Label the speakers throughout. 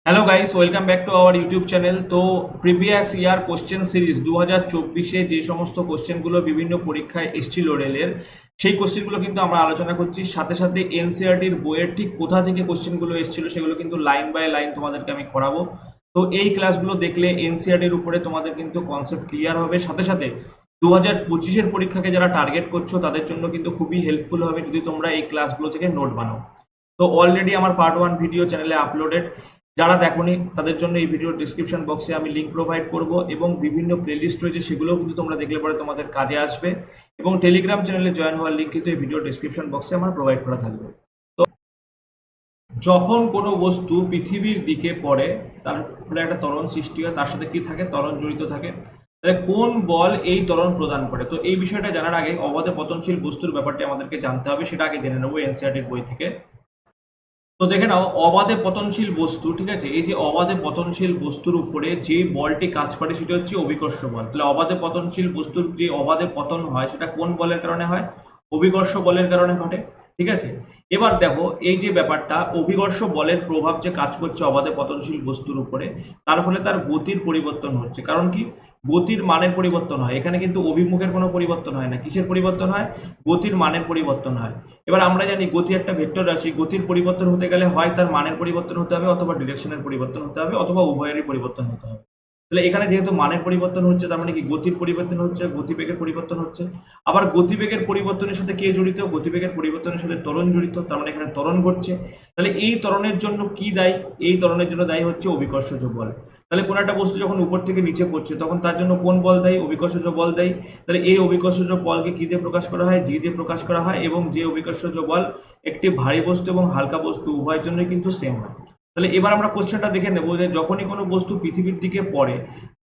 Speaker 1: Hello guys, welcome back to our YouTube channel. তো previous year question series 2024-এ যে সমস্ত কোশ্চেনগুলো বিভিন্ন পরীক্ষায় এসেছিল রেলের, সেই কোশ্চেনগুলো কিন্তু আমরা আলোচনা করছি। সাথে সাথে এনসিইআরটির বইয়ের ঠিক কোথা থেকে কোশ্চেনগুলো এসেছিল সেগুলো কিন্তু লাইন বাই লাইন তোমাদেরকে আমি করাবো। তো এই ক্লাসগুলো দেখলে এনসিইআরটির উপরে তোমাদের কিন্তু কনসেপ্ট ক্লিয়ার হবে। সাথে সাথে 2025-এর পরীক্ষাকে যারা টার্গেট করছো তাদের জন্য কিন্তু খুবই হেল্পফুল হবে যদি তোমরা এই ক্লাসগুলো থেকে নোট বানাও। তো অলরেডি আমার পার্ট 1 ভিডিও চ্যানেলে আপলোডেড। যারা দেখোনি তাদের জন্য এই ভিডিওর ডিসক্রিপশন বক্সে আমি লিঙ্ক প্রোভাইড করব, এবং বিভিন্ন প্লেলিস্ট রয়েছে সেগুলোও কিন্তু তোমরা দেখলে পরে তোমাদের কাজে আসবে। এবং টেলিগ্রাম চ্যানেলে জয়েন হওয়ার লিঙ্ক কিন্তু এই ভিডিওর ডিসক্রিপশন বক্সে আমার প্রোভাইড করা থাকবে। তো যখন কোনো বস্তু পৃথিবীর দিকে পড়ে তার ফলে একটা ত্বরণ সৃষ্টি হয়, তার সাথে কি থাকে? ত্বরণ জড়িত থাকে। তাহলে কোন বল এই ত্বরণ প্রদান করে? তো এই বিষয়টা জানার আগে অবাধে পতনশীল বস্তুর ব্যাপারটি আমাদেরকে জানতে হবে, সেটা আগে জেনে নেবো এনসিইআরটির বই থেকে। তো দেখে নাও, অবাধে পতনশীল বস্তু, ঠিক আছে, এই যে অবাধে পতনশীল বস্তুর উপরে যে বলটি কাজ করে সেটা হচ্ছে অভিকর্ষ বল। তাহলে অবাধে পতনশীল বস্তুর যে অবাধে পতন হয় সেটা কোন বলের কারণে হয়? অভিকর্ষ বলের কারণে ঘটে। ঠিক আছে, এবার দেখো এই যে ব্যাপারটা, অভিকর্ষ বলের প্রভাব যে কাজ করছে অবাধে পতনশীল বস্তুর উপরে, তার ফলে তার গতির পরিবর্তন হচ্ছে। কারণ কি? গতির মানের পরিবর্তন হয়। এখানে কিন্তু অভিমুখের কোনো পরিবর্তন হয় না। কিসের পরিবর্তন হয়? গতির মানের পরিবর্তন হয়। এবার আমরা জানি গতি একটা ভেক্টর রাশি। গতির পরিবর্তন হতে গেলে হয় তার মানের পরিবর্তন হতে হবে, অথবা ডিরেকশনের পরিবর্তন হতে হবে, অথবা উভয়েরই পরিবর্তন হতে হবে। তাহলে এখানে যেহেতু মানের পরিবর্তন হচ্ছে, তার মানে কি গতির পরিবর্তন হচ্ছে, গতিবেগের পরিবর্তন হচ্ছে। আবার গতিবেগের পরিবর্তনের সাথে কে জড়িত? গতিবেগের পরিবর্তনের সাথে ত্বরণ জড়িত, তার মানে এখানে ত্বরণ ঘটছে। তাহলে এই ত্বরণের জন্য কি দায়ী? এই ত্বরণের জন্য দায়ী হচ্ছে অভিকর্ষজ বল। তাহলে কোনো একটা বস্তু যখন উপর থেকে নিচে পড়ছে তখন তার জন্য কোন বল দায়ী? অভিকর্ষজ বল দায়ী। তাহলে এই অভিকর্ষজ বলকে কি দিয়ে প্রকাশ করা হয়? জি দিয়ে প্রকাশ করা হয়। এবং যে অভিকর্ষজ বল একটি ভারী বস্তু এবং হালকা বস্তু উভয়ের জন্যই কিন্তু সেম হয়। তাহলে এবার আমরা কোশ্চেনটা দেখে নেব যে যখনই কোনো বস্তু পৃথিবীর দিকে পড়ে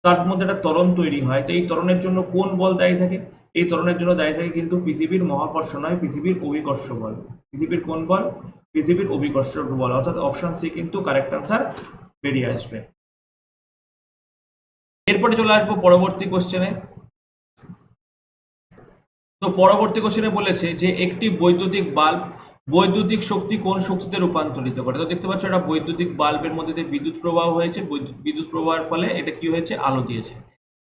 Speaker 1: তার মধ্যে একটা ত্বরণ তৈরি হয়। তো এই ত্বরণের জন্য কোন বল দায়ী থাকে? এই ত্বরণের জন্য দায়ী থাকে কিন্তু পৃথিবীর মহাকর্ষ নয়, পৃথিবীর অভিকর্ষ বল। পৃথিবীর কোন বল? পৃথিবীর অভিকর্ষ বল। অর্থাৎ অপশন সি কিন্তু কারেক্ট আনসার বেরিয়ে আসবে। এরপরে চলে আসবো পরবর্তী কোশ্চেনে। তো পরবর্তী কোশ্চেনে বলেছে যে একটি বৈদ্যুতিক বাল্ব বৈদ্যুতিক শক্তি কোন শক্তিতে রূপান্তরিত করে? তো দেখতে পাচ্ছ একটা বৈদ্যুতিক বাল্বের মধ্যে দিয়ে বিদ্যুৎ প্রবাহ হয়েছে, বিদ্যুৎ প্রবাহের ফলে এটা কি হয়েছে? আলো দিয়েছে।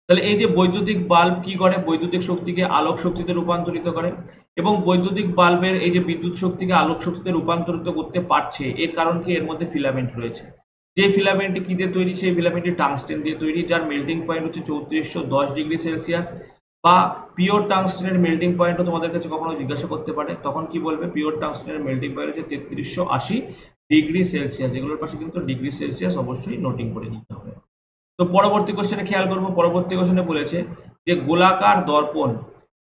Speaker 1: তাহলে এই যে বৈদ্যুতিক বাল্ব কি করে? বৈদ্যুতিক শক্তিকে আলোক শক্তিতে রূপান্তরিত করে। এবং বৈদ্যুতিক বাল্বের এই যে বিদ্যুৎ শক্তিকে আলোক শক্তিতে রূপান্তরিত করতে পারছে, এর কারণ কি? এর মধ্যে ফিলামেন্ট রয়েছে। যে ফিলামেন্টটি কি দিয়ে তৈরি? সেই ফিলামেন্টটি টাংস্টেন দিয়ে তৈরি, যার মেল্টিং পয়েন্ট হচ্ছে 3410 ডিগ্রি সেলসিয়াস। বা পিওর টাংস্টেনের মেল্টিং পয়েন্টও তোমাদের কাছে কখনো জিজ্ঞাসা করতে পারে, তখন কি বলবে? পিওর টাংস্টেনের মেল্টিং পয়েন্ট হচ্ছে 3380 ডিগ্রি সেলসিয়াস। যেগুলোর পাশে কিন্তু ডিগ্রি সেলসিয়াস অবশ্যই নোটিং করে নিতে হবে। তো পরবর্তী কোশ্চেনে খেয়াল করবো, পরবর্তী কোশ্চেনে বলেছে যে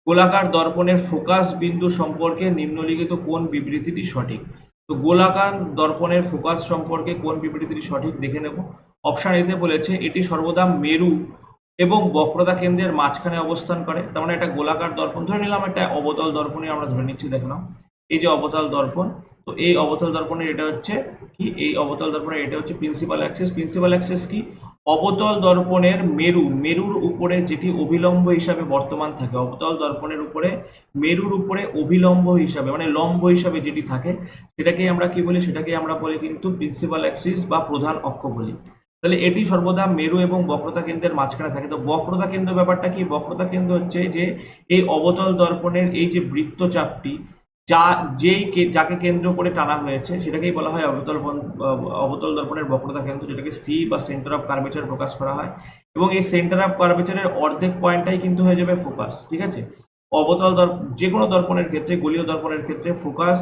Speaker 1: গোলাকার দর্পণের ফোকাস বিন্দু সম্পর্কে নিম্নলিখিত কোন বিবৃতিটি সঠিক? তো গোলাকার দর্পণের ফোকাস সম্পর্কে কোন বিবৃতিটি সঠিক দেখে নেব। অপশন এতে বলেছে এটি সর্বদা মেরু এবং বক্রতা কেন্দ্রের মাঝখানে অবস্থান করে। তার মানে একটা গোলাকার দর্পণ ধরে নিলাম, একটা অবতল দর্পণই আমরা ধরে নিচ্ছি। দেখে নাও এই যে অবতল দর্পণ, তো এই অবতল দর্পণের এটা হচ্ছে কি? এই অবতল দর্পণের এটা হচ্ছে প্রিন্সিপাল অ্যাক্সিস। প্রিন্সিপাল অ্যাক্সিস কি? অবতল দর্পণের মেরুর উপরে যেটি অভিলম্ব হিসাবে বর্তমান থাকে, অবতল দর্পণের উপরে মেরুর উপরে অভিলম্ব হিসাবে মানে লম্ব হিসাবে যেটি থাকে সেটাকে আমরা কি বলি? সেটাকে আমরা বলি কিন্তু প্রিন্সিপাল অ্যাক্সিস বা প্রধান অক্ষ বলি। তাহলে এটি সর্বদা মেরু এবং বক্রতা কেন্দ্রের মাঝখানে থাকে। তো বক্রতা কেন্দ্র ব্যাপারটা কি? বক্রতা কেন্দ্র হচ্ছে যে এই অবতল দর্পণের এই যে বৃত্তচাপটি যাকে কেন্দ্র করে টানা হয়েছে সেটাকেই বলা হয় অবতল দর্পণের বক্রতা কেন্দ্র, যেটাকে সি বা সেন্টার অফ কার্ভেচার প্রকাশ করা হয়। এবং এই সেন্টার অফ কার্ভেচারের অর্ধেক পয়েন্টটাই কিন্তু হয়ে যাবে ফোকাস। ঠিক আছে, যে কোনো দর্পণের ক্ষেত্রে, গোলীয় দর্পণের ক্ষেত্রে ফোকাস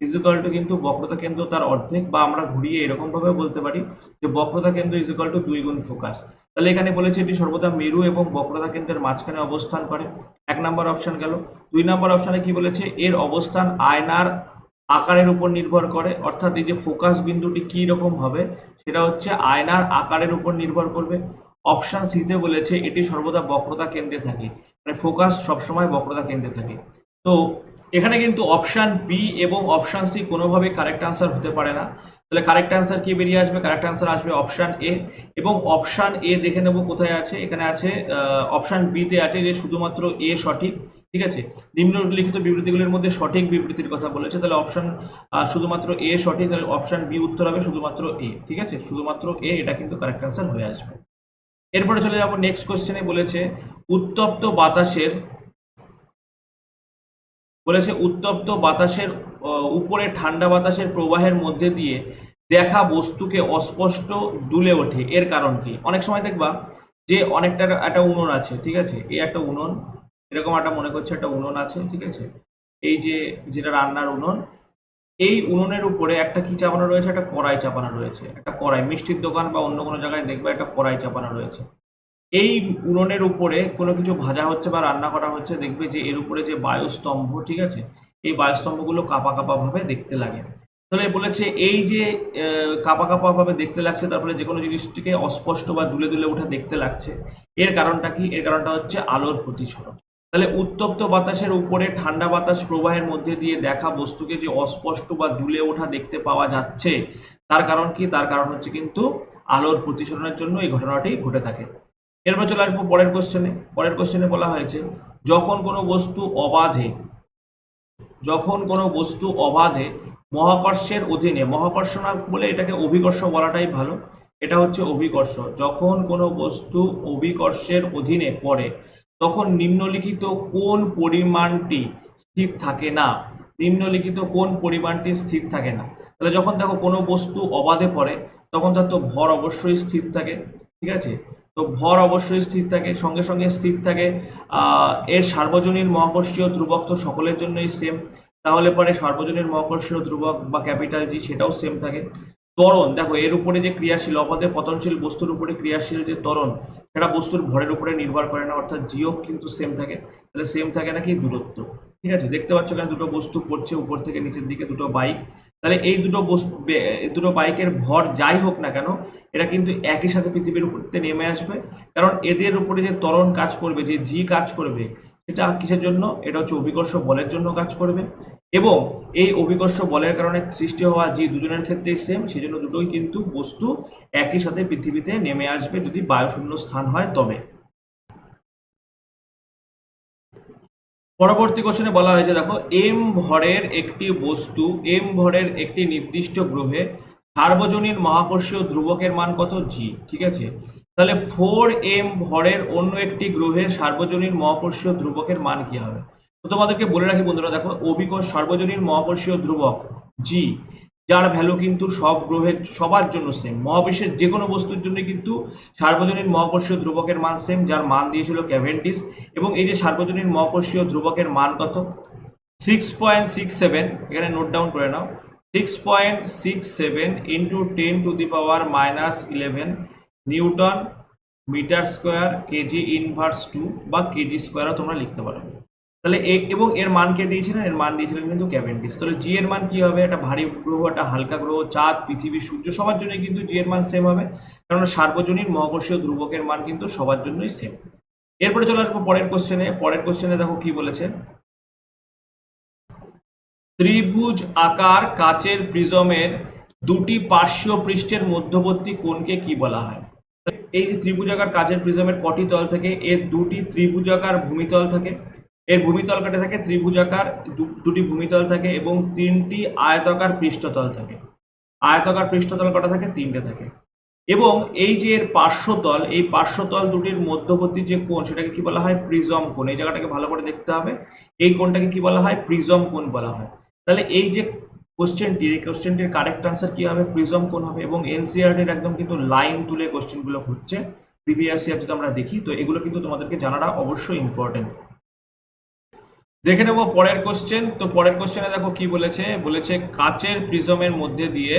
Speaker 1: ইজিক্যাল টু কিন্তু বক্রতা কেন্দ্র তার অর্ধেক, বা আমরা ঘুরিয়ে এরকম ভাবে বলতে পারি যে বক্রতা কেন্দ্র ইজিক্যাল টু 2 গুণ ফোকাস। তাহলে এখানে বলেছে এটি সর্বদা মেরু এবং বক্রতা কেন্দ্রের মাঝখানে অবস্থান করে। 1 নম্বর অপশন গেল। 2 নম্বর অপশনে কি বলেছে? এর অবস্থান আয়নার আকারের উপর নির্ভর করে। অর্থাৎ এই যে ফোকাস বিন্দুটি কি রকম হবে সেটা হচ্ছে আয়নার আকারের উপর নির্ভর করবে। অপশন সিতে বলেছে এটি সর্বদা বক্রতা কেন্দ্রে থাকে, মানে ফোকাস সবসময় বক্রতা কেন্দ্রে থাকে। তো এখানে কিন্তু অপশন বি এবং অপশন সি কোনোভাবে কারেক্ট আনসার হতে পারে না। তাহলে কারেক্ট আনসার কি বেরিয়ে আসবে? কারেক্ট আনসার আসবে অপশন এ। এবং অপশন এ দেখে নেব কোথায় আছে। এখানে আছে অপশন বি তে আছে যে শুধুমাত্র এ সঠিক ঠিক আছে, নিম্নলিখিত বিবৃতিগুলির মধ্যে সঠিক বিবৃতির কথা বলেছে, তাহলে অপশন শুধুমাত্র এ সঠিক, তাহলে অপশন বি উত্তর হবে শুধুমাত্র এ। ঠিক আছে, শুধুমাত্র এ, এটা কিন্তু কারেক্ট অ্যান্সার হয়ে আসবে। এরপরে চলে যাবো নেক্সট কোশ্চেনে। উত্তপ্ত বাতাসের উপরে ঠান্ডা বাতাসের প্রবাহের মধ্যে দিয়ে দেখা বস্তুকে অস্পষ্ট দুলে ওঠে, এর কারণ কি? অনেক সময় দেখবা যে অনেকটা একটা উনুন আছে, ঠিক আছে, এই একটা উনুন, এরকম একটা মনে করছে একটা উনুন আছে, ঠিক আছে, এই যে যেটা রান্নার উনুন, এই উনুনের উপরে একটা কি চাপানো রয়েছে? একটা কড়াই চাপানো রয়েছে, একটা কড়াই, মিষ্টির দোকান বা অন্য কোনো জায়গায় দেখবে একটা কড়াই চাপানো রয়েছে। এই উনুনের উপরে কোনো কিছু ভাজা হচ্ছে বা রান্না করা হচ্ছে, দেখবে যে এর উপরে যে বায়ুস্তম্ভ, ঠিক আছে, এই বায়ুস্তম্ভগুলো কাঁপা কাঁপা ভাবে দেখতে লাগে। তাহলে বলেছে এই যে কাঁপা কাঁপা ভাবে দেখতে লাগছে, তারপরে যে কোনো জিনিসটিকে অস্পষ্ট বা দুলে দুলে ওঠা দেখতে লাগছে, এর কারণটা কি? এর কারণটা হচ্ছে আলোর প্রতিসরণ। তাহলে উত্তপ্ত বাতাসের উপরে ঠান্ডা বাতাস প্রবাহের মধ্যে দিয়ে দেখা বস্তুকে যে অস্পষ্ট বা দুলে ওঠা দেখতে পাওয়া যাচ্ছে, তার কারণ কি? তার কারণ হচ্ছে কিন্তু আলোর প্রতিসরণের জন্য এই ঘটনাটি ঘটে থাকে। এরপর চলে আসবো পরের কোশ্চেনে বলা হয়েছে যখন কোনো বস্তু অবাধে মহাকর্ষের অধীনে, মহাকর্ষ না বলে এটাকে অভিকর্ষ বলাটাই ভালো, এটা হচ্ছে অভিকর্ষ, যখন কোনো বস্তু অভিকর্ষের অধীনে পড়ে তখন নিম্নলিখিত কোন পরিমাণটি স্থির থাকে না? তাহলে যখন দেখো কোনো বস্তু অবাধে পড়ে তখন তার তো ভর অবশ্যই স্থির থাকে, ঠিক আছে, তো ভর অবশ্যই স্থির থাকে, সঙ্গে সঙ্গে স্থির থাকে এর সার্বজনীন মহাকর্ষীয় ধ্রুবক তো সকলের জন্যই সেম, তাহলে পরে সার্বজনীন মহাকর্ষীয় ধ্রুবক বা ক্যাপিটাল জি সেটাও সেম থাকে। ত্বরণ, দেখো এর উপরে যে ক্রিয়াশীল অবাধে পতনশীল বস্তুর উপরে ক্রিয়াশীল যে ত্বরণ, সেটা বস্তুর ভরের উপরে নির্ভর করে না, অর্থাৎ জিও কিন্তু সেম থাকে। তাহলে সেম থাকে নাকি? দূরত্ব, ঠিক আছে, দেখতে পাচ্ছ এখানে দুটো বস্তু পড়ছে উপর থেকে নিচের দিকে, দুটো বাইক, তাহলে এই দুটো বাইকের ভর যাই হোক না কেন, এটা কিন্তু একই সাথে পৃথিবীর উপরে নেমে আসবে, কারণ এদের উপরে যে ত্বরণ কাজ করবে, যে জি কাজ করবে, সেটা কিসের জন্য? এটা হচ্ছে অভিকর্ষ বলের জন্য কাজ করবে, এবং এই অভিকর্ষ বলের কারণে সৃষ্টি হওয়া জি দুজনের ক্ষেত্রেই সেম, সেই জন্য দুটোই কিন্তু বস্তু একই সাথে পৃথিবীতে নেমে আসবে যদি বায়ুশূন্য স্থান হয় তবে। পরবর্তী কোশ্চেনে বলা হয়েছে দেখো এম ভরের একটি নির্দিষ্ট গ্রহে সার্বজনীন মহাকর্ষীয় ধ্রুবকের মান কত? জি, ঠিক আছে, তাহলে 4m ভরের অন্য একটি গ্রহের সার্বজনীন মহাকর্ষীয় ধ্রুবকের মান কি হবে? তো তোমাদেরকে বলে রাখি বন্ধুরা, দেখো সার্বজনীন মহাকর্ষীয় ধ্রুবক জি, যার ভ্যালু কিন্তু সব গ্রহের সবার জন্য সেম, মহাবিশ্বের যে কোনো বস্তুর জন্য কিন্তু সার্বজনীন মহাকর্ষীয় ধ্রুবকের মান সেম, যার মান দিয়েছিল ক্যাভেন্ডিশ, এবং এই যে সার্বজনীন মহাকর্ষীয় ধ্রুবকের মান কত? 6.67, এখানে নোট ডাউন করে নাও, 6.67 into 10⁻⁻11 newton metre square kg inverse 2 বা কেজি স্কোয়ারও তোমরা লিখতে পারো। তাহলে এবং এর মান কে দিয়েছিলেন? এর মান দিয়েছিলেন কিন্তু ক্যাভেন্ডিশ। তাহলে জি এর মান কি হবে? একটা ভারী গ্রহ, একটা হালকা গ্রহ, চাঁদ, পৃথিবী, সূর্য সবার জন্য কিন্তু জি এর মান সেম হবে, কারণ সার্বজনীন মহাকর্ষীয় ধ্রুবকের মান কিন্তু সবার জন্যই সেম। এরপরে চলে আসবো পরের কোশ্চেনে দেখো কি বলেছে, ত্রিভুজ আকার কাচের প্রিজমের দুটি পার্শ্বীয় পৃষ্ঠের মধ্যবর্তী কোণকে কি বলা হয়? এই যে ত্রিভুজাকার কাচের প্রিজমের কটি তল থাকে? এর দুটি ত্রিভুজাকার ভূমিতল থাকে, এর ভূমিতল কাটে থাকে ত্রিভুজাকার দুটি ভূমিতল থাকে, এবং তিনটি আয়তাকার পৃষ্ঠতল থাকে। আয়তাকার পৃষ্ঠতল কটা থাকে? তিনটে থাকে। এবং এই যে এর পার্শ্বতল, এই পার্শ্বতল দুটির মধ্যবর্তী যে কোণ, সেটাকে কি বলা হয়? প্রিজম কোণ। এই জায়গাটাকে ভালো করে দেখতে হবে, এই কোণটাকে কি বলা হয়? প্রিজম কোণ বলা হয়। তাহলে এই যে কোশ্চেনটির কারেক্ট আনসার কি হবে? প্রিজম কোণ হবে। এবং এনসিইআরটির একদম কিন্তু লাইন তুলে কোশ্চেনগুলো হচ্ছে, প্রিভিয়াস ইয়ার যদি আমরা দেখি, তো এগুলো কিন্তু তোমাদেরকে জানাটা অবশ্যই ইম্পর্টেন্ট। দেখে নেব পরের কোশ্চেন। তো পরের কোশ্চেনে দেখো কি বলেছে কাচের প্রিজমের মধ্যে দিয়ে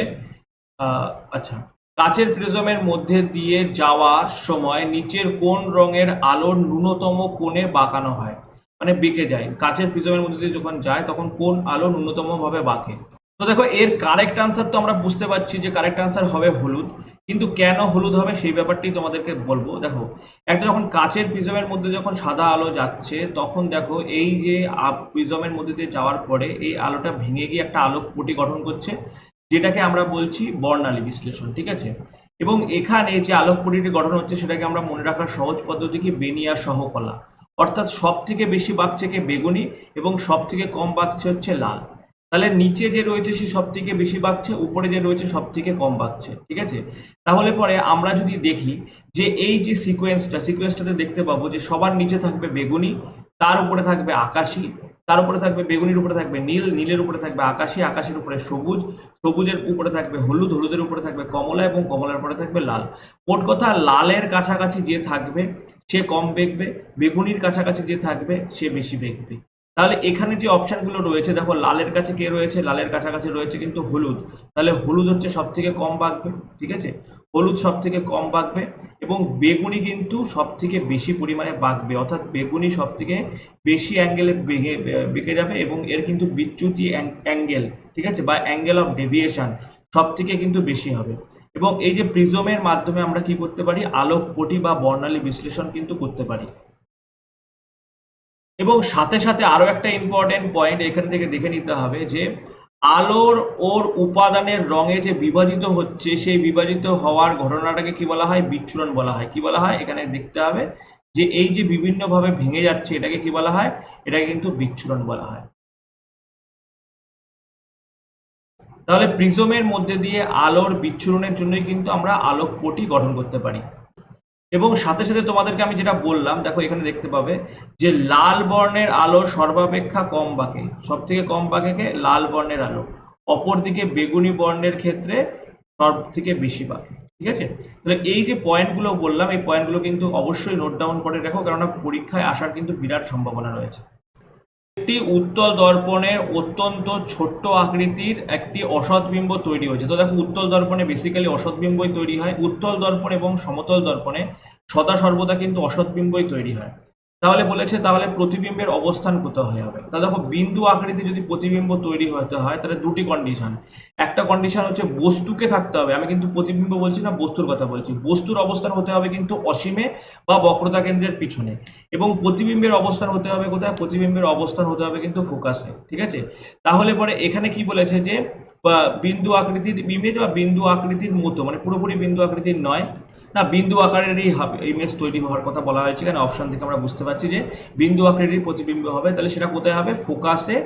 Speaker 1: কাচের প্রিজমের মধ্যে দিয়ে যাওয়ার সময় নিচের কোন রঙের আলোর ন্যূনতম কোণে বাঁকানো হয়, মানে বেঁকে যায়? কাচের প্রিজমের মধ্যে দিয়ে যখন যায় তখন কোন আলো ন্যূনতম ভাবে বাঁকে? তো দেখো এর কারেক্ট আনসার তো আমরা বুঝতে পারছি যে কারেক্ট আনসার হবে হলুদ, কিন্তু কেন হলুদ হবে সেই ব্যাপারটি তোমাদেরকে বলবো। দেখো একটা যখন কাচের প্রিজমের মধ্যে যখন সাদা আলো যাচ্ছে, তখন দেখো এই যে প্রিজমের মধ্যে দিয়ে যাওয়ার পরে এই আলোটা ভেঙে গিয়ে একটা আলোকপট্টি গঠন করছে, যেটাকে আমরা বলছি বর্ণালী বিশ্লেষণ, ঠিক আছে। এবং এখানে যে আলোকপট্টিটি গঠন হচ্ছে সেটাকে আমরা মনে রাখার সহজ পদ্ধতি কি? বেনিয়ার সহকলা, অর্থাৎ সব থেকে বেশি বাগছে কে বেগুনি এবং সব থেকে কম বাগছে হচ্ছে লাল। তাহলে নিচে যে রয়েছে সে সব থেকে বেশি বাগছে, উপরে যে রয়েছে সব থেকে কম বাগছে, ঠিক আছে। তাহলে পরে আমরা যদি দেখি যে এই যে সিকোয়েন্সটাতে দেখতে পাবো যে সবার নিচে থাকবে বেগুনি, তার উপরে থাকবে আকাশি, তার উপরে থাকবে বেগুনির উপরে থাকবে নীল, নীলের উপরে থাকবে আকাশি, আকাশের উপরে সবুজ, সবুজের উপরে থাকবে হলুদ, হলুদের উপরে থাকবে কমলা এবং কমলার উপরে থাকবে লাল। মোট কথা লালের কাছাকাছি যে থাকবে সে কম বেগবে, বেগুনির কাছাকাছি যে থাকবে সে বেশি বেগবে। তাহলে এখানে যে অপশনগুলো রয়েছে দেখো, লালের কাছে কে রয়েছে, লালের কাছাকাছি রয়েছে কিন্তু হলুদ, তাহলে হলুদ হচ্ছে সব থেকে কম বাগবে, ঠিক আছে, হলুদ সব থেকে কম বাগবে এবং বেগুনি কিন্তু সব থেকে বেশি পরিমাণে বাগবে, অর্থাৎ বেগুনি সব থেকে বেশি অ্যাঙ্গেলে বেঁকে যাবে এবং এর কিন্তু বিচ্যুতি অ্যাঙ্গেল, ঠিক আছে, বা অ্যাঙ্গেল অফ ডেভিয়েশন সব থেকে কিন্তু বেশি হবে। এবং এই যে প্রিজমের মাধ্যমে আমরা কি করতে পারি, আলোকপটী বা বর্ণালী বিশ্লেষণ কিন্তু করতে পারি। এবং সাথে সাথে আরো একটা ইম্পর্টেন্ট পয়েন্ট এখান থেকে দেখে নিতে হবে যে আলোর ওর উপাদানের রঙে যে বিভাজিত হচ্ছে সেই বিভাজিত হওয়ার ঘটনাটাকে কি বলা হয়, বিচ্ছুরণ বলা হয়। কি বলা হয়, এখানে দেখতে হবে যে এই যে বিভিন্ন ভাবে ভেঙে যাচ্ছে এটাকে কি বলা হয়, এটাকে কিন্তু বিচ্ছুরণ বলা হয়। তাহলে প্রিজমের মধ্যে দিয়ে আলোর বিচ্ছুরণের জন্যই কিন্তু আমরা আলোকপটী গঠন করতে পারি। এবং সাথে সাথে তোমাদেরকে আমি যেটা বললাম, দেখো এখানে দেখতে পাবে যে লাল বর্ণের আলো সর্বাপেক্ষা কম বাঁকে, সব থেকে কম বাঁকে কে, লাল বর্ণের আলো। অপরদিকে বেগুনি বর্ণের ক্ষেত্রে সব থেকে বেশি বাঁকে, ঠিক আছে। তাহলে এই যে পয়েন্টগুলো বললাম এই পয়েন্টগুলো কিন্তু অবশ্যই নোট ডাউন করে রাখো, কেননা পরীক্ষায় আসার কিন্তু বিরাট সম্ভাবনা রয়েছে। একটি উত্তল দর্পণের অত্যন্ত ছোট্ট আকৃতির একটি অসৎ বিম্ব তৈরি হয়েছে। তো দেখো উত্তল দর্পণে বেসিক্যালি অসৎ বিম্বই তৈরি হয়। উত্তল দর্পণ এবং সমতল দর্পণে সদা সর্বদা কিন্তু অসৎ বিম্বই তৈরি হয়। তাহলে বলেছে তাহলে প্রতিবিম্বের অবস্থান কোথায় হবে। তা দেখো বিন্দু আকৃতি যদি প্রতিবিম্ব তৈরি হতে হয় তাহলে দুটি কন্ডিশন। একটা কন্ডিশন হচ্ছে বস্তুকে থাকতে হবে, আমি কিন্তু প্রতিবিম্ব বলছি না, বস্তুর কথা বলছি। বস্তুর অবস্থান হতে হবে কিন্তু অসীমে বা বক্রতা কেন্দ্রের পিছনে, এবং প্রতিবিম্বের অবস্থান হতে হবে কোথায়, প্রতিবিম্বের অবস্থান হতে হবে কিন্তু ফোকাসে, ঠিক আছে। তাহলে পরে এখানে কি বলেছে যে বিন্দু আকৃতির ইমেজ বা বিন্দু আকৃতির মতো, মানে পুরোপুরি বিন্দু আকৃতির নয়, না বিন্দু আকারেরই ইমেজ তৈরি হওয়ার কথা বলা হয়েছে। এখানে অপশন থেকে আমরা বুঝতে পারছি যে বিন্দু আকারেরই প্রতিবিম্ব হবে। তাহলে সেটা কোথায় হবে, ফোকাসে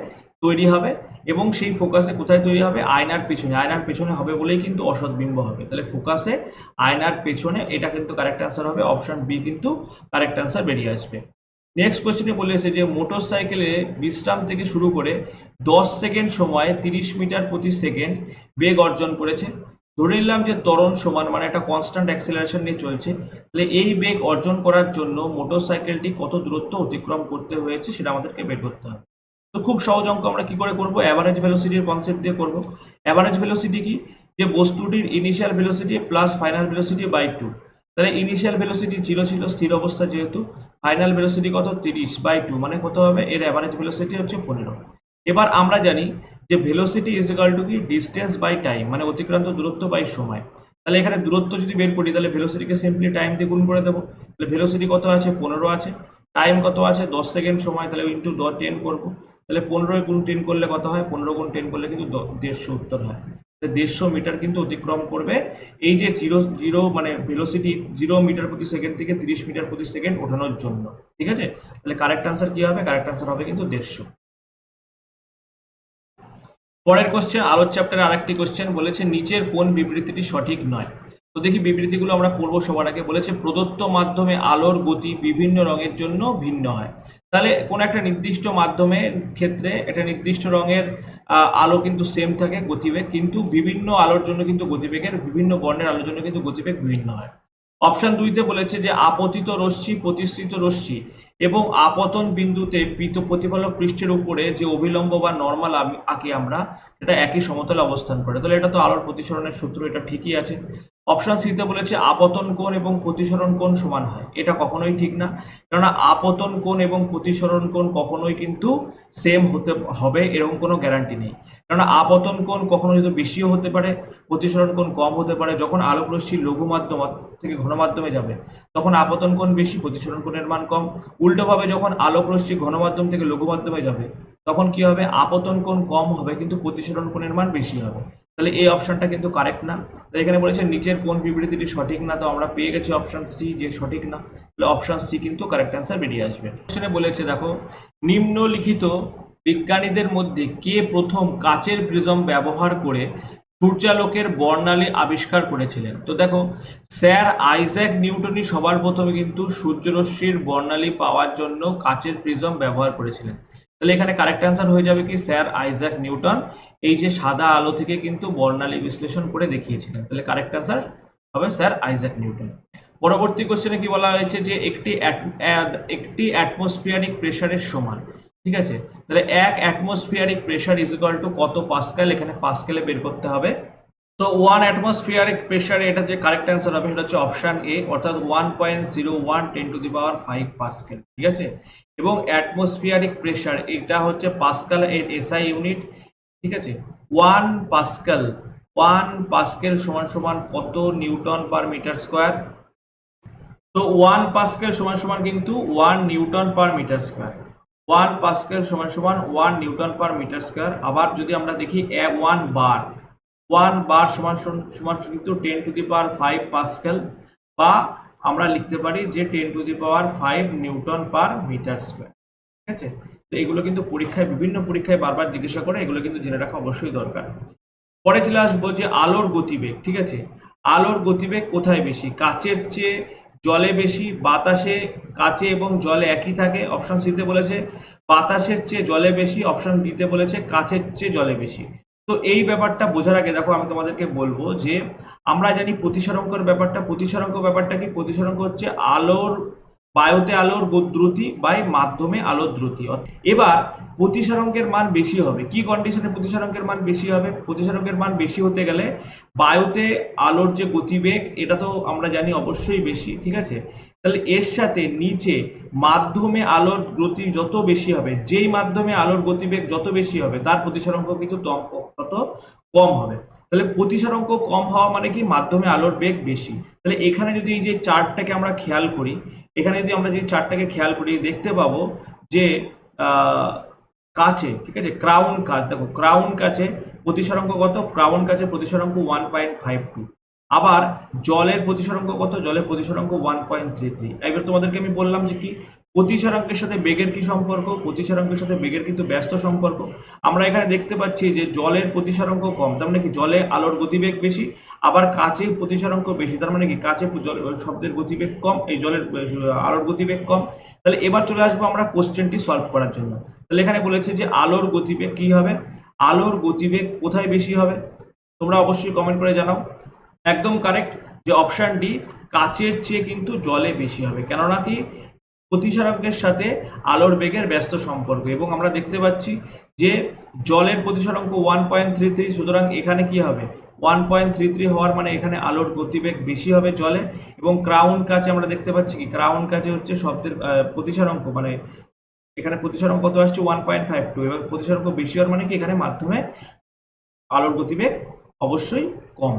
Speaker 1: তৈরি হবে। এবং সেই ফোকাসে কোথায় তৈরি হবে, আয়নার পেছনে। আয়নার পেছনে হবে বলেই কিন্তু অসৎ বিম্ব হবে। তাহলে ফোকাসে আয়নার পেছনে, এটা কিন্তু কারেক্ট অ্যান্সার হবে, অপশন বি কিন্তু কারেক্ট অ্যান্সার বেরিয়ে আসবে। নেক্সট কোশ্চেনে বলেছে যে মোটর সাইকেলে বিশ্রাম থেকে শুরু করে 10 সেকেন্ড সময়ে 30 মিটার প্রতি সেকেন্ড বেগ অর্জন করেছে। ধরে নিলাম যে ত্বরণ সমান, মানে একটা কনস্ট্যান্ট অ্যাক্সেলারেশন নিয়ে চলছে। তাহলে এই বেগ অর্জন করার জন্য মোটর সাইকেলটি কত দূরত্ব অতিক্রম করতে হয়েছে সেটা আমাদেরকে বের করতে হবে। তো খুব সহজ অঙ্ক আমরা কি করে করব, অ্যাভারেজ ভেলোসিটির কনসেপ্ট দিয়ে করব। অ্যাভারেজ ভেলোসিটি কি, যে বস্তুটির initial velocity plus final velocity by 2। তাহলে ইনিশিয়াল ভেলোসিটি 0 ছিল, স্থির অবস্থা যেহেতু, ফাইনাল ভেলোসিটি কত, 30/2, মানে কত হবে, এর অ্যাভারেজ ভেলোসিটি হচ্ছে 15। এবার আমরা জানি যে ভেলোসিটি ইজ ইকুয়াল টু কি, ডিস্টেন্স বাই টাইম, মানে অতিক্রান্ত দূরত্ব বাই সময়। তাহলে এখানে দূরত্ব যদি বের করি তাহলে ভেলোসিটিকে সিম্পলি টাইম দিয়ে গুণ করে দেবো। তাহলে ভেলোসিটি কত আছে, 15 আছে, টাইম কত আছে 10 সেকেন্ড সময়, তাহলে ইন্টু 10 করবো। তাহলে 15 গুণ 10 করলে কত হয়, 15 গুণ 10 করলে কিন্তু 150 উত্তর হয়। 150 মিটার কিন্তু অতিক্রম করবে এই যে জিরো মানে ভেলোসিটি 0 মিটার প্রতি সেকেন্ড থেকে 30 মিটার প্রতি সেকেন্ড ওঠানোর জন্য, ঠিক আছে। তাহলে কারেক্ট আনসার কি হবে, কারেক্ট আনসার হবে কিন্তু 150। পরের কোশ্চেন, আলোর চ্যাপ্টারে আরেকটি কোশ্চেন বলেছে নিচের কোন বিবৃতিটি সঠিক নয়। তো দেখি বিবৃতিগুলো আমরা পড়বো সবার আগে। বলেছে প্রদত্ত মাধ্যমে আলোর গতি বিভিন্ন রঙের জন্য ভিন্ন হয়। তাহলে কোন একটা নির্দিষ্ট মাধ্যমের ক্ষেত্রে একটা নির্দিষ্ট রঙের আলো কিন্তু সেম থাকে গতিবেগ, কিন্তু বিভিন্ন আলোর জন্য কিন্তু গতিবেগের, বিভিন্ন বর্ণের আলোর জন্য কিন্তু গতিবেগ বিভিন্ন হয়। অপশন 2-তে বলেছে যে আপতিত রশ্মি, প্রতিসৃত রশ্মি এবং আপতন বিন্দুতে প্রতিফলক পৃষ্ঠের উপরে যে অভিলম্ব বা নর্মাল আঁকি আমরা, এটা একই সমতলে অবস্থান করে। তাহলে এটা তো আলোর প্রতিসরণের সূত্র, এটা ঠিকই আছে। অপশন সি-তে বলেছে আপতন কোণ এবং প্রতিসরণ কোণ সমান হয়, এটা কখনোই ঠিক না, কেননা আপতন কোণ এবং প্রতিসরণ কোণ কখনোই কিন্তু সেম হতে হবে এরকম কোনো গ্যারান্টি নেই। কেননা আপতন কোণ কখনো যদি বেশিও হতে পারে, প্রতিসরণ কোণ কম হতে পারে। যখন আলোক রশ্মি লঘু মাধ্যম থেকে ঘন মাধ্যমে যাবে তখন আপতন কোণ বেশি, প্রতিসরণ কোণের মান কম। উল্টোভাবে যখন আলোক রশ্মি ঘন মাধ্যম থেকে লঘু মাধ্যমে যাবে তখন কি হবে, আপতন কোণ কম হবে কিন্তু প্রতিসরণ কোণের মান বেশি হবে। তাহলে এই অপশনটা কিন্তু কারেক্ট না। তো এখানে বলেছে নিচের কোন বিবৃতিটি সঠিক না, তো আমরা পেয়ে গেছি অপশন সি যে সঠিক না, তাহলে অপশন সি কিন্তু কারেক্ট অ্যান্সার বেরিয়ে আসবে। কোশ্চেনে বলেছে দেখো, নিম্নলিখিত বিজ্ঞানীদের মধ্যে কে প্রথম কাচের প্রিজম ব্যবহার করে সূর্যালোকের বর্ণালী আবিষ্কার করেছিলেন? তো দেখো, স্যার আইজ্যাক নিউটনই সবার প্রথমে কিন্তু সূর্যরশ্মির বর্ণালী পাওয়ার জন্য কাচের প্রিজম ব্যবহার করেছিলেন। তাহলে এখানে কারেক্ট অ্যান্সার হয়ে যাবে কি স্যার আইজ্যাক নিউটন এই যে সাদা আলো থেকে কিন্তু বর্ণালী বিশ্লেষণ করে দেখিয়েছিলেন। তাহলে কারেক্ট অ্যান্সার হবে স্যার আইজ্যাক নিউটন। পরবর্তী কোশ্চেনে কি বলা হয়েছে যে একটি অ্যাটমসফিয়ারিক প্রেসারের সমান, ঠিক আছে, তাহলে এক atmospheric pressure is equal two কত পাস্কাল, এখানে পাস্কালে বের করতে হবে। তো 1 অ্যাটমসফিয়ারিক প্রেসারে এটা যে কারেক্ট অ্যান্সার হবে সেটা হচ্ছে অপশন এ, অর্থাৎ 1.01 10⁵ পাস্কেল, ঠিক আছে। এবং অ্যাটমসফিয়ারিক প্রেসার এটা হচ্ছে পাস্কাল এর এসআই ইউনিট, ঠিক আছে। 1 পাস্কেল সমান সমান কত নিউটন পার মিটার স্কোয়ার? তো 1 পাস্কেল সমান সমান কিন্তু 1 newton per metre square. 1 pascal সমান সমান 1 নিউটন পার মিটার স্কোয়ার। আবার যদি আমরা দেখি 1 বার সমান সমান কিন্তু 10⁵ পাস্কেল, বা আমরা লিখতে পারি যে 10⁵ নিউটন পার মিটার স্কোয়ার, ঠিক আছে। তো এগুলো কিন্তু পরীক্ষায় বিভিন্ন পরীক্ষায় বারবার জিজ্ঞাসা করে, এগুলো কিন্তু জেনে রাখা অবশ্যই দরকার। পরে চলে আসবো যে আলোর গতিবেগ, ঠিক আছে। আলোর গতিবেগ কোথায় বেশি? কাচের চেয়ে জলে বেশি, বাতাসে, কাচে এবং জলে একই থাকে, অপশন সিতে বলেছে বাতাসের চেয়ে জলে বেশি, অপশন ডিতে বলেছে কাচের চেয়ে জলে বেশি। তো এই ব্যাপারটা বোঝার আগে দেখো আমি তোমাদেরকে বলবো যে আমরা জানি প্রতিসরাঙ্কের ব্যাপারটা। প্রতিসরাঙ্ক ব্যাপারটা কি? প্রতিসরাঙ্ক হচ্ছে বায়ুতে আলোর দ্রুতি বাই মাধ্যমে আলোর দ্রুতি। এবার প্রতিসরাঙ্কের মান বেশি হবে কি কন্ডিশনে? প্রতিসরাঙ্কের মান বেশি হবে, প্রতিসরাঙ্কের মান বেশি হতে গেলে বায়ুতে আলোর যে গতিবেগ এটা তো আমরা জানি অবশ্যই বেশি, ঠিক আছে। তাহলে এর সাথে নিচে মাধ্যমে আলোর গতি যত বেশি হবে, যেই মাধ্যমে আলোর গতিবেগ যত বেশি হবে তার প্রতিসরাঙ্ক কিন্তু তত কম হবে। তাহলে প্রতিসরাঙ্ক কম হওয়া মানে কি? মাধ্যমে আলোর বেগ বেশি। তাহলে এখানে যদি এই যে চার্টটাকে আমরা খেয়াল করি, এখানে যদি আমরা যে চার্টটাকে খেয়াল করি দেখতে পাবো যে কাছে, ঠিক আছে, ক্রাউন কাচ, দেখো ক্রাউন কাছে প্রতিসরাঙ্ক কত? ক্রাউন কাছে প্রতিসরাঙ্ক 1.52। আবার জলের প্রতিসরাঙ্ক কত? জলের প্রতিসরাঙ্ক 1.33। এবার তোমাদেরকে আমি বললাম যে কি প্রতিসরাঙ্কের সাথে বেগের কি সম্পর্ক? প্রতিসরাঙ্কের সাথে বেগের কিন্তু ব্যস্ত সম্পর্ক। আমরা এখানে দেখতে পাচ্ছি যে জলের প্রতিসরাঙ্ক কম, তার মানে কি জলে আলোর গতিবেগ বেশি, আবার কাছে প্রতিসরাঙ্ক বেশি, তার মানে কি কাছে শব্দের গতিবেগ কম, এই জলের আলোর গতিবেগ কম। তাহলে এবার চলে আসবো আমরা কোশ্চেনটি সলভ করার জন্য। তাহলে এখানে বলেছে যে আলোর গতিবেগ কি হবে? আলোর গতিবেগ কোথায় বেশি হবে? তোমরা অবশ্যই কমেন্ট করে জানাও। একদম কারেক্ট যে অপশন ডি, কাচের চেয়ে কিন্তু জলে বেশি হবে, কেননা কি প্রতিসরাঙ্কের সাথে আলোর বেগের ব্যস্ত সম্পর্ক। এবং আমরা দেখতে পাচ্ছি যে জলের প্রতিসরাঙ্ক 1.33, সুতরাং এখানে কি হবে? 1.33 হওয়ার মানে এখানে আলোর গতিবেগ বেশি হবে জলে। এবং ক্রাউন কাচে আমরা দেখতে পাচ্ছি কি ক্রাউন কাচে হচ্ছে শব্দের প্রতিসরাঙ্ক, মানে এখানে প্রতিসরাঙ্ক কত আসছে? 1.52। এবং প্রতিসরাঙ্ক বেশি হওয়ার মানে কি এখানে মাধ্যমে আলোর গতিবেগ অবশ্যই কম।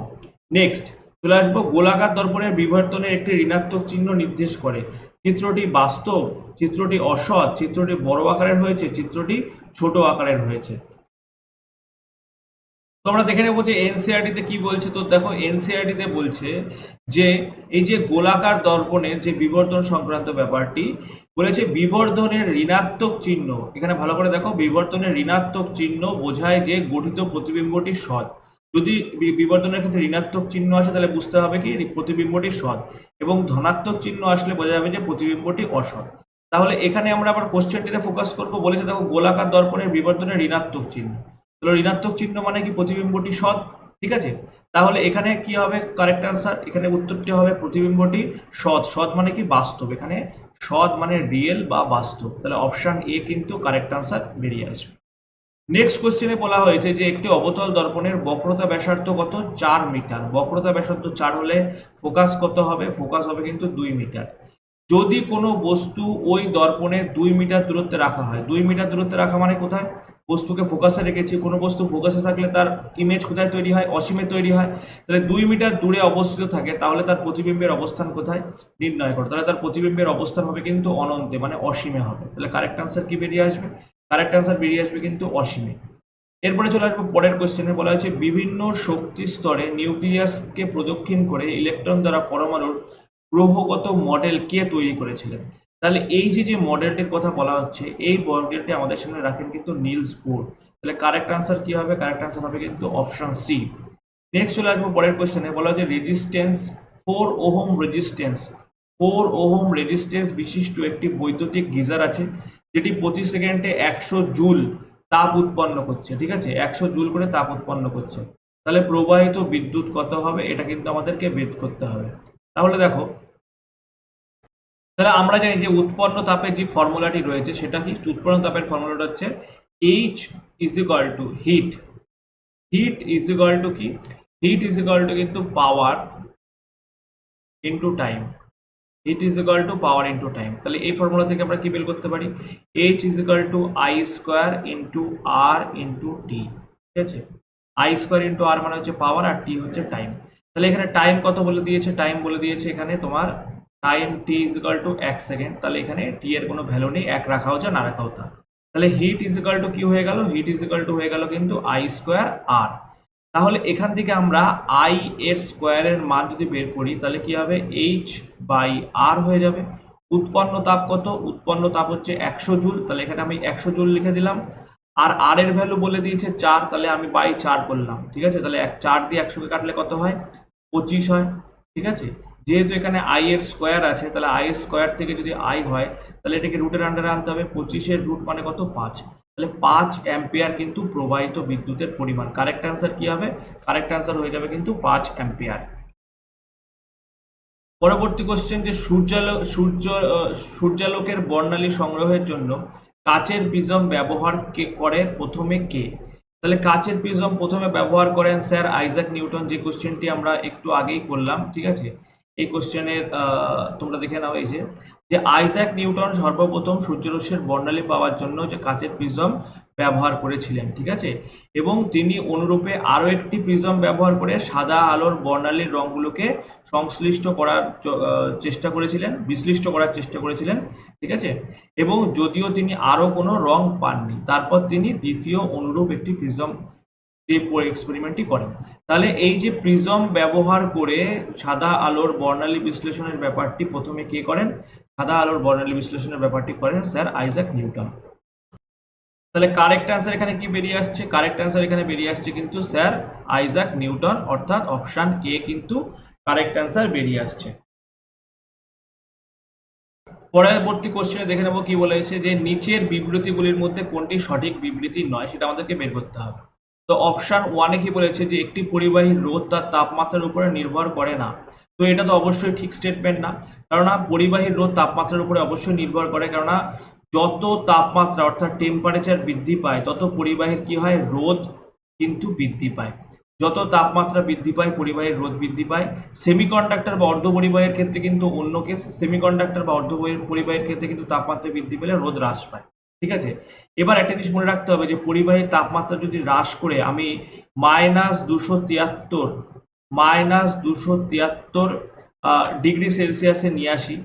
Speaker 1: নেক্সট চলে আসবো, গোলাকার দর্পণের বিবর্তনের একটি ঋণাত্মক চিহ্ন নির্দেশ করে। চিত্রটি বাস্তব, চিত্রটি অসৎ, চিত্রটি বড় আকারের হয়েছে, চিত্রটি ছোট আকারের হয়েছে। তো আমরা দেখে নেবো যে এনসিইআরটি কি বলছে। তো দেখো এনসিইআরটি বলছে যে এই যে গোলাকার দর্পণের যে বিবর্তন সংক্রান্ত ব্যাপারটি বলেছে, বিবর্তনের ঋণাত্মক চিহ্ন, এখানে ভালো করে দেখো, বিবর্তনের ঋণাত্মক চিহ্ন বোঝায় যে গঠিত প্রতিবিম্বটি সৎ। যদি বিবর্তনের ক্ষেত্রে ঋণাত্মক চিহ্ন আসে তাহলে বুঝতে হবে কি প্রতিবিম্বটি সৎ, এবং ধনাত্মক চিহ্ন আসলে বোঝা যাবে যে প্রতিবিম্বটি অসৎ। তাহলে এখানে আমরা আবার কোশ্চেনটিতে ফোকাস করবো। বলেছে দেখো গোলাকার দর্পণের বিবর্তনের ঋণাত্মক চিহ্ন, তাহলে ঋণাত্মক চিহ্ন মানে কি প্রতিবিম্বটি সৎ, ঠিক আছে। তাহলে এখানে কি হবে কারেক্ট আনসার? এখানে উত্তরটি হবে প্রতিবিম্বটি সৎ। সৎ মানে কি? বাস্তব। এখানে সৎ মানে রিয়েল বা বাস্তব। তাহলে অপশন এ কিন্তু কারেক্ট আনসার বেরিয়ে আসবে। নেক্সট কোশ্চেনে বলা হয়েছে যে একটি অবতল দর্পণের বক্রতা ব্যাসার্ধ কত? 4 মিটার। বক্রতা ব্যাসার্ধ 4 হলে ফোকাস কত হবে? ফোকাস হবে কিন্তু 2 মিটার। যদি কোনো বস্তু ওই দর্পণে 2 মিটার দূরত্বে রাখা হয়, 2 মিটার দূরত্বে রাখা মানে কোথায়? বস্তুকে ফোকাসে রেখেছি, কোনো বস্তু ফোকাসে থাকলে তার ইমেজ কোথায় তৈরি হয়? অসীমে তৈরি হয়। তাহলে 2 মিটার দূরে অবস্থিত থাকে, তাহলে তার প্রতিবিম্বের অবস্থান কোথায় নির্ণয় করো? তাহলে তার প্রতিবিম্বের অবস্থান হবে কিন্তু অনন্তে, মানে অসীমে হবে। তাহলে কারেক্ট আনসার কি বেরিয়ে আসবে? কারেক্ট আনসার বেরিয়ে আসবে কিন্তু অসীমে। এরপরে চলে আসবো পরের কোশ্চেনে। বলা হয়েছে বিভিন্ন শক্তি স্তরে নিউক্লিয়াসকে প্রদক্ষিণ করে ইলেকট্রন দ্বারা পরমাণুর গ্রহগত মডেল কে তৈরি করেছিলেন? তাহলে এই যে মডেলটির কথা বলা হচ্ছে, এই মডেলটি আমাদের সামনে রাখেন কিন্তু নিলস বোর। তাহলে কারেক্ট আনসার কি হবে? কারেক্ট আনসার হবে কিন্তু অপশন সি। নেক্সট চলে আসবো পরের কোশ্চেনে। বলা হচ্ছে resistance 4 ohm resistance 4 ohm resistance বিশিষ্ট একটি বৈদ্যুতিক গিজার আছে, যেটি প্রতি সেকেন্ডে 100 জুল তাপ উৎপন্ন করছে। ঠিক আছে, 100 জুল করে তাপ উৎপন্ন করছে। তাহলে প্রবাহিত বিদ্যুৎ কত হবে? এটা কিন্তু আমাদেরকে বের করতে হবে। তাহলে দেখো, তাহলে আমরা জানি যে উৎপন্ন তাপের যে ফর্মুলাটি রয়েছে সেটা কি? উৎপন্ন তাপের ফর্মুলাটা হচ্ছে H is equal to heat. Heat is equal to কি? হিট ইজ ইকুয়াল টু কিন্তু power into time. Heat is equal to power into time. তাহলে এই ফর্মুলা থেকে আমরা কি বের করতে পারি? H is equal two I square into R into টি। ঠিক আছে, I স্কোয়ার ইনটু R মানে হচ্ছে পাওয়ার, আর টি হচ্ছে টাইম। তাহলে এখানে টাইম কত বলে দিয়েছে? টাইম বলে দিয়েছে এখানে তোমার time T is equal two 1 second. তাহলে এখানে টি এর কোনো ভ্যালু নেই, 1 রাখাও যা না রাখাও তা। তাহলে হিট ইজ ইকুয়াল টু কি হয়ে গেল? হিট ইজ ইকুয়াল টু হয়ে গেল কিন্তু I স্কোয়ার R। তাহলে এখান থেকে আমরা I এর স্কোয়ারের মান যদি বের করি তাহলে কি হবে? H বাই R হয়ে যাবে। উৎপন্ন তাপ কত? উৎপন্ন তাপ হচ্ছে 100 জুল। তাহলে এখানে আমি 100 জুল লিখে দিলাম। আর R এর ভ্যালু বলে দিয়েছে 4, তাহলে আমি বাই 4 করলাম। ঠিক আছে, তাহলে 4 দিয়ে 100 কে কাটলে কত হয়? 25 হয়। ঠিক আছে, যেহেতু এখানে I এর স্কোয়ার আছে, তাহলে I এর স্কোয়ার থেকে যদি I হয় তাহলে এটাকে রুটের আন্ডারে আনতে হবে। 25 এর রুট মানে কত? 5। তাহলে 5 অ্যাম্পিয়ার কিন্তু প্রবাহিত বিদ্যুতের পরিমাণ। কারেক্ট অ্যান্সার কি হবে? কারেক্ট অ্যান্সার হয়ে যাবে কিন্তু 5 অ্যাম্পিয়ার। পরবর্তী কোশ্চেন, যে সূর্যালোকের বর্ণালী সংগ্রহের জন্য কাচের প্রিজম ব্যবহার করে প্রথমে কে? তাহলে কাচের প্রিজম প্রথমে ব্যবহার করেন স্যার আইজাক নিউটন। যে কোশ্চেনটি আমরা একটু আগেই করলাম। ঠিক আছে, এই কোশ্চেনের তোমরা দেখে নাও। এই যে আইজাক নিউটন সর্বপ্রথম সূর্যরশ্মির বর্ণালী পাওয়ার জন্য যে কাচের প্রিজম ব্যবহার করেছিলেন। ঠিক আছে, এবং তিনি অনুরূপে আরো একটি প্রিজম ব্যবহার করে সাদা আলোর বর্ণালীর রঙগুলোকে সংশ্লিষ্ট করার চেষ্টা করেছিলেন, বিশ্লিষ্ট করার চেষ্টা করেছিলেন। ঠিক আছে, এবং যদিও তিনি আরো কোনো রং পাননি, তারপর তিনি দ্বিতীয় অনুরূপ একটি প্রিজম যে এক্সপেরিমেন্টটি করেন। তাহলে এই যে প্রিজম ব্যবহার করে সাদা আলোর বর্ণালী বিশ্লেষণের ব্যাপারটি প্রথমে কে করেন? সাদা আলোর বর্ণালী বিশ্লেষণের ব্যাপারটি করেন স্যার আইজাক নিউটন। তাহলে কারেক্ট অ্যান্সার এখানে কি বেরিয়ে আসছে? কারেক্ট অ্যান্সার এখানে বেরিয়ে আসছে কিন্তু স্যার আইজাক নিউটন, অর্থাৎ অপশন এ কিন্তু কারেক্ট অ্যান্সার বেরিয়ে আসছে। পরবর্তী কোশ্চেনে দেখে নেবো কি বলেছে, যে নিচের বিবৃতিগুলির মধ্যে কোনটি সঠিক বিবৃতি নয় সেটা আমাদেরকে বের করতে হবে। তো অপশন ওয়ানে কি বলেছে, যে একটি পরিবাহীর রোধ তার তাপমাত্রার উপরে নির্ভর করে না। তো এটা তো অবশ্যই ঠিক স্টেটমেন্ট না, কেননা পরিবাহীর রোধ তাপমাত্রার উপরে অবশ্যই নির্ভর করে। কেননা যত তাপমাত্রা অর্থাৎ টেম্পারেচার বৃদ্ধি পায় তত পরিবাহীর কি হয়? রোধ কিন্তু বৃদ্ধি পায়। যত তাপমাত্রা বৃদ্ধি পায় পরিবাহীর রোধ বৃদ্ধি পায়। সেমিকন্ডাক্টর বা অর্ধপরিবাহীর ক্ষেত্রে কিন্তু অন্য কেস। সেমিকন্ডাক্টর বা অর্ধপরিবাহীর ক্ষেত্রে কিন্তু তাপমাত্রা বৃদ্ধি পেলে রোধ হ্রাস পায়। ঠিক আছে, এবার একটা জিনিস মনে রাখতে হবে, যে পরিবাহীর তাপমাত্রা যদি হ্রাস করে আমি -273 ডিগ্রি সেলসিয়াসে নিয়ে আসি,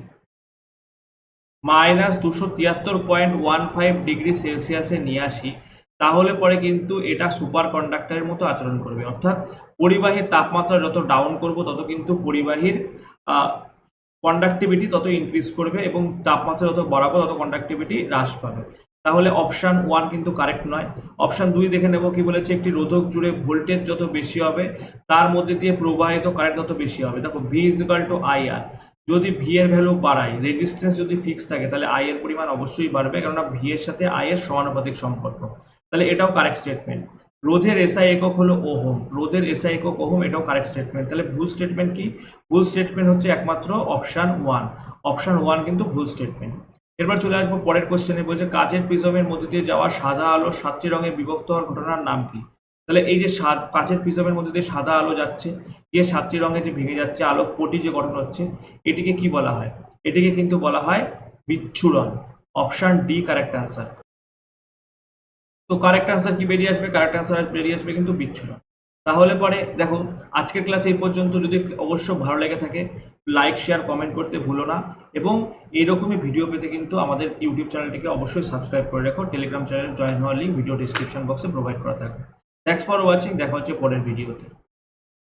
Speaker 1: -273.15 ডিগ্রি সেলসিয়াসে নিয়ে আসি, তাহলে পরে কিন্তু এটা সুপার কন্ডাক্টরের মতো আচরণ করবে। অর্থাৎ পরিবাহীর তাপমাত্রা যত ডাউন করব তত কিন্তু পরিবাহীর কন্ডাক্টিভিটি তত ইনক্রিজ করবে, এবং তাপমাত্রা যত বাড়াবো তত কন্ডাক্টিভিটি হ্রাস পাবে। তাহলে অপশন 1 কিন্তু কারেক্ট নয়। অপশন 2 দেখে নেব কি বলেছে, একটি রোধক জুড়ে ভোল্টেজ যত বেশি হবে তার মধ্যে দিয়ে প্রবাহিত কারেন্ট তত বেশি হবে। দেখো V = IR। যদি ভি এর ভ্যালু বাড়ায়, রেজিস্ট্যান্স যদি ফিক্স থাকে, তাহলে আই এর পরিমাণ অবশ্যই বাড়বে, কেননা ভি এর সাথে আই এর সমানুপাতিক সম্পর্ক। তাহলে এটাও কারেক্ট স্টেটমেন্ট। রোধের এসআই একক হলো ওহম, রোধের এসআই একক ওহম, এটাও কারেক্ট স্টেটমেন্ট। তাহলে ভুল স্টেটমেন্ট কি? ভুল স্টেটমেন্ট হচ্ছে একমাত্র অপশন 1। অপশন 1 কিন্তু ভুল স্টেটমেন্ট। এরপর চলে আসবো পরের কোশ্চেনে। বলছে কাচের প্রিজমের মধ্যে দিয়ে যাওয়া সাদা আলো 7টি রঙে বিভক্ত হওয়ার ঘটনার নাম কি? তাহলে এই যে কাচের প্রিজমের মধ্যে দিয়ে সাদা আলো যাচ্ছে, গিয়ে 7টি রঙে যে ভেঙে যাচ্ছে, আলোক পটি যে গঠন হচ্ছে, এটিকে কি বলা হয়? এটিকে কিন্তু বলা হয় বিচ্ছুরণ। Option D correct answer. তো কারেক্ট অ্যান্সার কি বেরিয়ে আসবে? কারেক্ট অ্যান্সার বেরিয়ে আসবে কিন্তু বিচ্ছুরণ। তাহলে পরে দেখো, আজকের ক্লাস এই পর্যন্ত। যদি অবশ্য ভালো লেগে থাকে লাইক শেয়ার কমেন্ট করতে ভুলো না, এবং এইরকমই ভিডিও পেতে কিন্তু আমাদের ইউটিউব চ্যানেলটিকে অবশ্যই সাবস্ক্রাইব করে রাখো। টেলিগ্রাম চ্যানেলে জয়েন হওয়ার লিঙ্ক ভিডিও ডিসক্রিপশন বক্সে প্রোভাইড করা থাকবে। থ্যাঙ্কস ফর ওয়াচিং, দেখা হচ্ছে পরের ভিডিওতে।